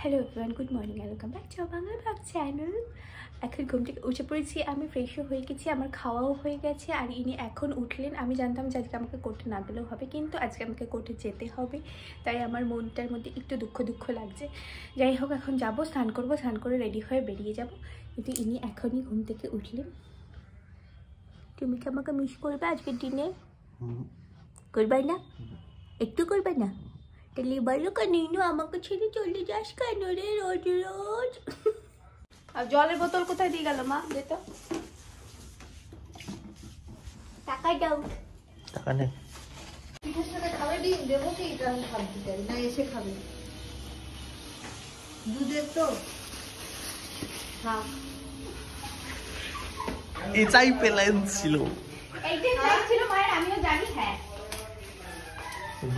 Hello everyone, good morning, welcome back to Bangla blog channel. এখন ঘুম থেকে উঠে পড়েছি, আমি ফ্রেশও হয়ে গেছি, আমার খাওয়াও হয়ে গেছে। আর ইনি এখন উঠলেন। আমি জানতাম যে আজকে আমাকে কোর্টে না গেলেও হবে, কিন্তু আজকে আমাকে কোর্টে যেতে হবে, তাই আমার মনটার মধ্যে একটু দুঃখ লাগছে। যাই হোক, এখন যাব, স্নান করবো, স্নান করে রেডি হয়ে বেরিয়ে যাব। কিন্তু ইনি এখনই ঘুম থেকে উঠলেন। তুমি কি আমাকে মিস করবে আজকের দিনে? করবে না? একটু করবে না? তাহলে বলো কেন আমাকে ছেড়ে চলে যাস কেন রে রোজ রোজ? আর জলের বোতল কোথায় দিয়ে গেল মা? দে তো, টাকা দাও। টাকা নেই। পিঠের সাথে খাবে ডিম দেবো কি? আমি ভাবতে চাই না, এসে খাবে দুধের তো। হ্যাঁ, এটাই প্ল্যান ছিল। এইটাই প্ল্যান ছিল মায়ের, আমিও জানি। হ্যাঁ,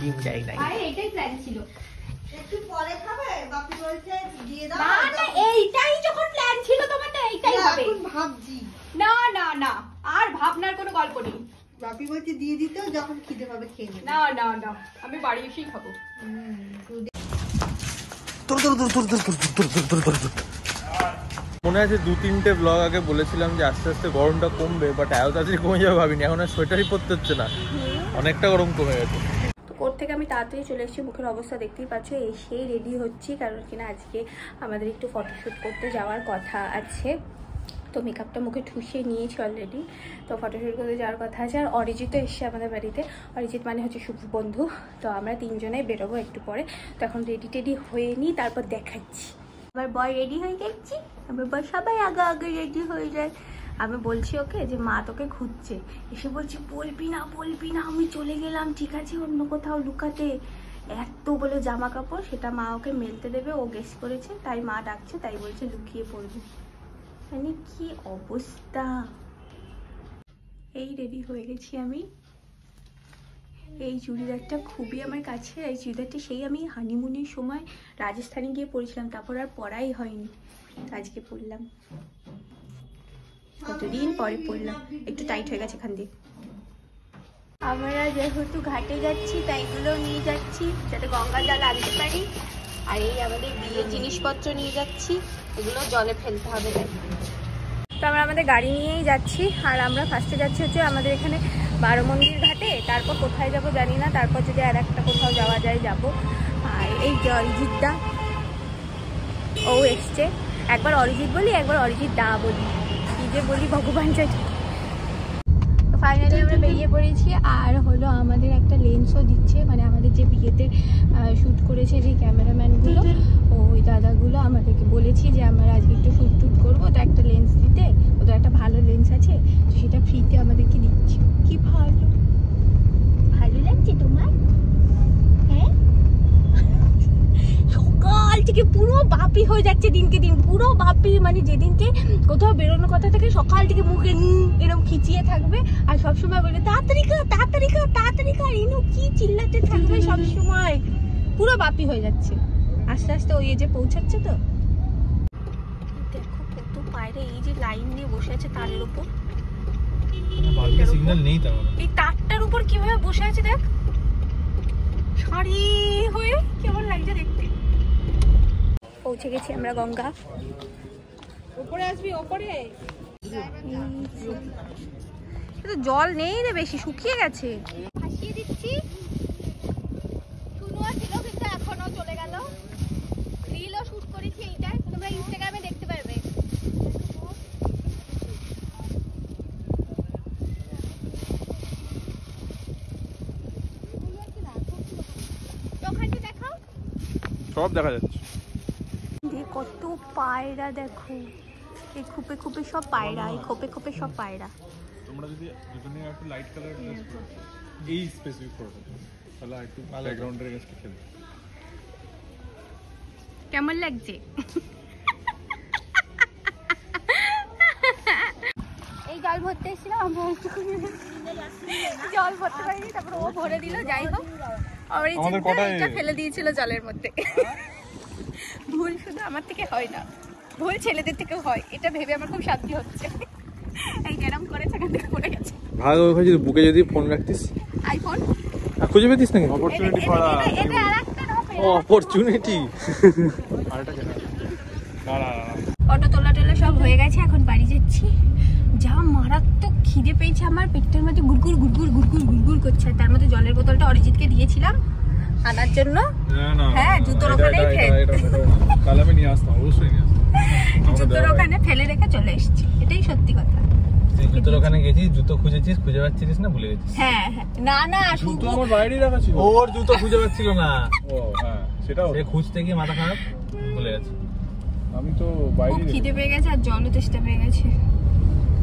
ডিম যাই নাই। মায়ের এইটাই প্ল্যান ছিল। একটু পরে খাবে, বাপি বলছে দিয়ে দাও। না না, এইটাই যখন প্ল্যান ছিল তোমার, তো এইটাই হবে। এখন ভাবছি। না না না, আর ভাবনার কোনো গল্প নেই। বাপি বলছে দিয়ে দিতেও, যখন খিদে পাবে খেয়ে নেবে। না না না, আমি বাড়ি এসেই খাবো। মনে আছে 2-3টে ব্লগ আগে বলেছিলাম যে আস্তে আস্তে গরমটা কমবে, বাট এত তাড়াতাড়ি কমে যাবে ভাবিনি। এখন আর সোয়েটারই পরতে হচ্ছে না, অনেকটা গরম কমে গেছে। তো কোর্ট থেকে আমি তাড়াতাড়ি চলে এসেছি, মুখের অবস্থা দেখতেই পাচ্ছ। এসেই রেডি হচ্ছি, কারণ কিনা আজকে আমাদের একটু ফটোশ্যুট করতে যাওয়ার কথা আছে। তো মেকআপটা মুখে ঠুসিয়ে নিয়েছি অলরেডি, তো ফটোশ্যুট করতে যাওয়ার কথা আছে। আর অরিজিৎও এসছে আমাদের বাড়িতে। অরিজিৎ মানে হচ্ছে শুভ বন্ধু। তো আমরা তিনজনেই বেরোবো একটু পরে। তো এখন রেডি হয়ে নিই, তারপর দেখাচ্ছি। আমার বয় রেডি হয়ে গেছি, আমার বয় সবাই আগে রেডি হয়ে যায়। আমি বলছি ওকে যে মা তোকে খুঁজছে, এসে বলছি বলবি না, আমি চলে গেলাম, ঠিক আছে, অন্য কোথাও লুকাতে। এত বলে জামা কাপড়, সেটা মা ওকে মেলতে দেবে, ও গেস করেছে, তাই মা ডাকছে, তাই বলছে লুকিয়ে পড়বে। মানে কি অবস্থা। এই রেডি হয়ে গেছি আমি। এই চুড়িদারটা খুবই আমার কাছে। এই চুড়িদারটা সেই আমি হানিমুনের সময় রাজস্থানে গিয়ে পরেছিলাম, তারপর আর পরাই হয়নি, আজকে পরলাম। কতদিন পরে পরলাম, একটু টাইট হয়ে গেছে এখান দিয়ে। আমরা যেহেতু ঘাটে যাচ্ছি, তাই এগুলো নিয়ে যাচ্ছি যাতে গঙ্গা জল আনতে পারি। আর এই আমাদের বিয়ের জিনিসপত্র নিয়ে যাচ্ছি, এগুলো জলে ফেলতে হবে। তো আমরা আমাদের গাড়ি নিয়েই যাচ্ছি। আর আমরা ফার্স্টে যাচ্ছি হচ্ছে আমাদের এখানে 12 মন্দির ঘাটে, তারপর কোথায় যাব জানি না, তারপর যদি আর একটা কোথাও যাওয়া যায় যাব। আর এই যে অরিজিৎ দা, ও এসছে। একবার অরিজিৎ বলি, একবার অরিজিৎ দা বলি, কি যে বলি ভগবান চাই। ফাইনালি আমরা বেরিয়ে পড়েছি। আর হলো আমাদের একটা লেন্সও দিচ্ছে, মানে আমাদের যে বিয়েতে শ্যুট করেছে যে ক্যামেরাম্যানগুলো, ওই দাদাগুলো আমাদেরকে বলেছি যে আমরা আজকে একটু শ্যুট করবো, তো একটা লেন্স দিতে, ওদের একটা ভালো লেন্স আছে, তো সেটা ফ্রিতে আমাদেরকে দিচ্ছে। কি ভালো লাগছে তোমার? হ্যাঁ, সকাল থেকে পুরো বাপি হয়ে যাচ্ছে, দিনকে দিন পুরো বাপি। মানে যেদিনকে কোথাও বেরোনোর কথা থাকে, সকাল থেকে মুখে এরকম খিচিয়ে থাকবে, আর সবসময় বলবে তাড়াতাড়ি কর। ইনু কি চিল্লাতে থাকবে সবসময়, পুরো বাপি হয়ে যাচ্ছে। আস্তে আস্তে ওই যে পৌঁছাচ্ছে। তো দেখো কত পায়রা এই যে লাইন দিয়ে বসে আছে তারের উপর। সিগন্যাল নেই, এই তারটার উপর কিভাবে বসে আছে দেখ, সারি হয়ে, কেমন লাগছে দেখতে। পৌঁছে গেছি আমরা গঙ্গা। উপরে আসবি, উপরে তো জল নেই রে, বেশি শুকিয়ে গেছে। ভাসিয়ে দিচ্ছি। শুনুয়া ছিল কিন্তু এখনো চলে গেল। রিলও শুট করেছি, এইটা তোমরা ইনস্টাগ্রামে দেখতে পারবে। ওখানটা দেখাও, সব দেখা যাচ্ছে। কত পায়রা দেখো, এই খোপে সব পায়রা, এই খোপে সব পায়রা। তোমরা যদি দুজনে একটু লাইট কালার ড্রেস করো, এই স্পেসিফিক করো, তাহলে একটু ব্যাকগ্রাউন্ডের কাছে খেলবে। কেমন লাগছে? এই জল ভরতে এসেছিলাম আমরা, জল ভরতে পারিনি, তারপর ও ভরে দিল। যাই হোক, এটা ফেলে দিয়েছিল জলের মধ্যে। ভুল শুধু আমার থেকে হয় না, ভুল ছেলেদের থেকেও হয়, এটা ভেবে আমার খুব শান্তি হচ্ছে। এই যেরকম করে সেখান থেকে পড়ে গেছে। ভাগ ওখানে যদি বুকে যদি ফোন রাখতিস, আইফোন খুঁজে পেতিস নাকি? অপরচুনিটি পাওয়া। এটা আরেকটা হবে, অপরচুনিটি। অটো তোলা টোলা সব হয়ে গেছে, এখন বাড়ি যাচ্ছি। যা মারাত্মক খিদে পেয়েছে আমার, পেটের মধ্যে গুড়গুড় গুড়গুড় গুড়গুড় গুড়গুড় করছে। তার মধ্যে জলের বোতলটা অরিজিৎকে দিয়েছিলাম আনার জন্য। হ্যাঁ, জুতোর ওখানেই জুতোর ওখানে ফেলে রেখে চলে এসেছি, এটাই সত্যি কথা। জুতোর ওখানে গেছিস, জুতো খুঁজেছিস, খুঁজে পাচ্ছিস না, ভুলে গেছিস? হ্যাঁ না না, জুতো আমার বাইরেই রাখা ছিল। ওর জুতো খুঁজে পাচ্ছিল না। ও হ্যাঁ, সেটাও সে খুঁজতে গিয়ে মাথা খারাপ, ভুলে গেছে। আমি তো বাইরে খিদে পেয়ে গেছে আর জলও তেষ্টা পেয়ে গেছে।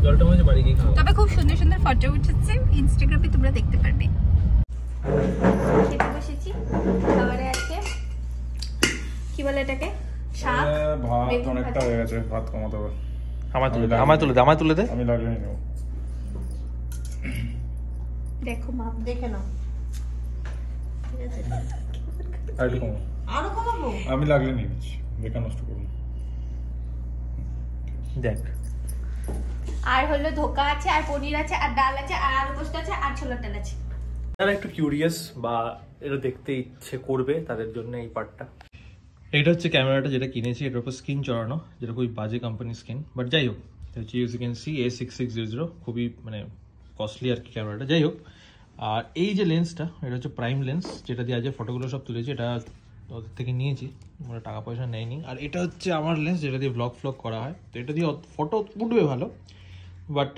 জলটা মনে বাড়ি গিয়ে খাও। তবে খুব সুন্দর সুন্দর ফটো উঠেছে, ইনস্টাগ্রামে তোমরা দেখতে পারবে। খেতে বসেছি, খাবারে আছে কি বলে এটাকে, শাক, ভাত বেগুন অনেকটা ভাজা। হয়ে গেছে, ভাত কমাতে হবে। আমায় তুলে দে, আমায় তুলে দে, আমায় তুলে দে। আমি লাগলে নিয়ে নেবো। দেখো মা, দেখে নাও। আর একটু কমো। আরো কমাবো? আমি লাগলে নিয়ে নিচ্ছি, বেকার নষ্ট করবো না। দেখ, আর হলো ধোকা আছে, আর পনির আছে, আর ডাল আছে, আর আলু পোস্ত আছে, আর ছোলার ডাল আছে। যারা একটু কিউরিয়াস বা এটা দেখতে ইচ্ছে করবে তাদের জন্য এই পার্টটা। এটা হচ্ছে ক্যামেরাটা যেটা কিনেছি, এটার উপর স্ক্রিন চড়ানো, যেটা খুবই বাজে কোম্পানি স্ক্রিন, বাট যাই হোক, হচ্ছে ইউজ ক্যান সি A6600, খুবই মানে কস্টলি আর কি ক্যামেরাটা। যাই হোক, আর এই যে লেন্সটা, এটা হচ্ছে প্রাইম লেন্স, যেটা দিয়ে আজ ফটোগুলো সব তুলেছি, এটা ওদের থেকে নিয়েছি, মানে টাকা পয়সা নেয়নি। আর এটা হচ্ছে আমার লেন্স, যেটা দিয়ে ব্লগ ফ্লগ করা হয়, তো এটা দিয়ে ফটো উঠবে ভালো, বাট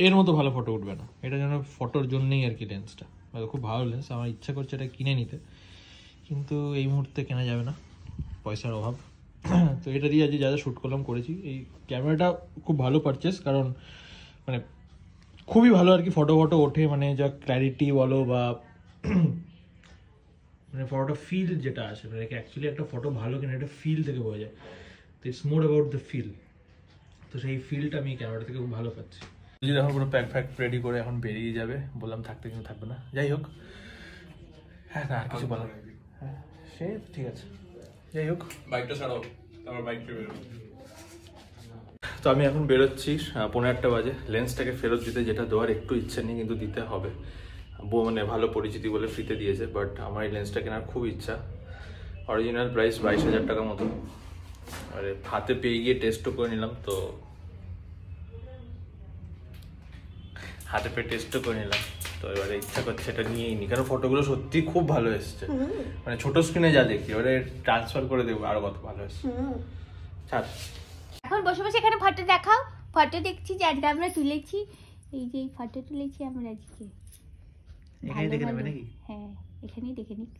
এর মতো ভালো ফটো উঠবে না। এটা যেন ফটোর জন্যই আর কি লেন্সটা, খুব ভালো লেন্স। আমার ইচ্ছা করছে এটা কিনে নিতে, কিন্তু এই মুহূর্তে কেনা যাবে না, পয়সার অভাব। তো এটা দিয়ে আজ যা যা শ্যুট করলাম করেছি। এই ক্যামেরাটা খুব ভালো পারচেস, কারণ মানে খুবই ভালো আর কি ফটো ওঠে, মানে যা ক্ল্যারিটি বলো বা মানে ফটোটা ফিল যেটা আসে, মানে অ্যাকচুয়ালি একটা ফটো ভালো কিনা এটা ফিল থেকে বোঝা যায়। তো it's more about the feel. তো সেই ফিলটা আমি ক্যামেরা থেকে খুব ভালো পাচ্ছি। যদি এখন পুরো প্যাক রেডি করে এখন বেরিয়ে যাবে, বললাম থাকতে কিন্তু থাকবে না। যাই হোক, হ্যাঁ না আর কিছু বলার, হ্যাঁ সে ঠিক আছে। যাই হোক, বাইকটা ছাড়াও, তারপর বাইকটা বেরোবো। তো আমি এখন বেরোচ্ছি, 11:30 বাজে। লেন্সটাকে ফেরত দিতে, যেটা দেওয়ার একটু ইচ্ছে নেই কিন্তু দিতে হবে, মানে ভালো পরিচিতি বলে ফ্রিতে দিয়েছে, বাট আমার এই লেন্সটা কেনার খুব ইচ্ছা। অরিজিনাল প্রাইস 22,000 টাকা মতো। আরে হাতে পেয়ে গিয়ে টেস্টও করে নিলাম, তো হাতে পেয়ে টেস্টও করে নিলাম, তো এবারে ইচ্ছা করছে এটা নিয়েই নি, কারণ ফটোগুলো সত্যি খুব ভালো এসছে। মানে ছোট স্ক্রিনে যা দেখি, এবারে ট্রান্সফার করে দেবো, আরো কত ভালো এসছে। ছাড়, এখন বসে বসে এখানে ফটো দেখাও। ফটো দেখছি যে আজকে আমরা তুলেছি, এই যে ফটো তুলেছি আমরা আজকে। এখানে দেখে নেবে নাকি? হ্যাঁ, এখানেই দেখে নিক।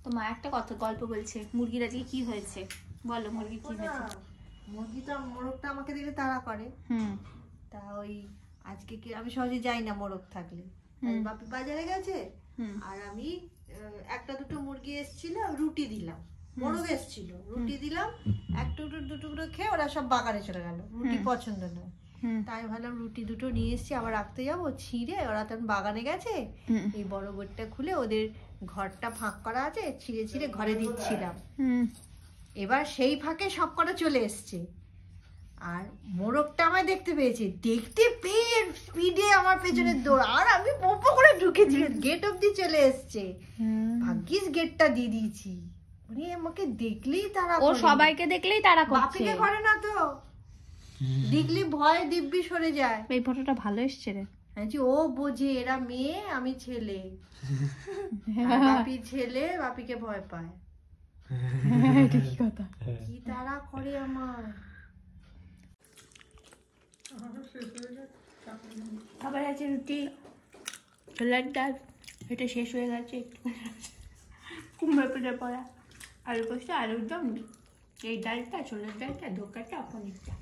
তো মা একটা কথা গল্প বলছে, মুরগির আজকে কি হয়েছে বলো, মুরগি কি হয়েছে? মুরগিটা, মোরগটা আমাকে দেখলে তাড়া করে। হুম, তা ওই আজকে কি আমি সহজে যাই না মোরগ থাকলে, বাপি বাজারে গেছে, আর আমি একটা দুটো মুরগি এসেছিল, রুটি দিলাম, মোরগ এসেছিল, রুটি দিলাম, এক টুকরো দু টুকরো খেয়ে ওরা সব বাগানে চলে গেল, রুটি পছন্দ নয়। তাই ভাবলাম রুটি দুটো নিয়ে এসেছি, আবার রাখতে যাবো, ছিঁড়ে ওরা তখন বাগানে গেছে, এই বড় বোর্ডটা খুলে ওদের ঘরটা ফাঁক করা আছে, ছিঁড়ে ছিঁড়ে ঘরে দিচ্ছিলাম। এবার সেই ফাঁকে সব কটা চলে এসছে, আর মোরগটা আমায় দেখতে পেয়েছে, দেখতে পেয়ে স্পিডে আমার পেছনে দৌড়, আর আমি পোপো করে ঢুকেছি, গেট অব্দি চলে এসছে। ভাগ্যিস গেটটা দিয়ে দিয়েছি, মানে আমাকে দেখলেই তারা, ও সবাইকে দেখলেই তারা করছে, বাপিকে করে না তো, দেখলে ভয় দিব্যি সরে যায়। এই ফটোটা ভালো এসছে রে। ও বোঝে এরা মেয়ে আমি ছেলে, বাপি ছেলে, বাপিকে ভয় পায়। এটা কি কথা? কি তারা করে আমার। খাবার আছে রুটি, ছোলার ডাল, এটা শেষ হয়ে গেছে, একটু কুমড়ো পিঠে পড়া, আলু পোস্ত, আলুর দম, এই ডালটা, ছোলার ডালটা, ধোকাটা, পনিরটা।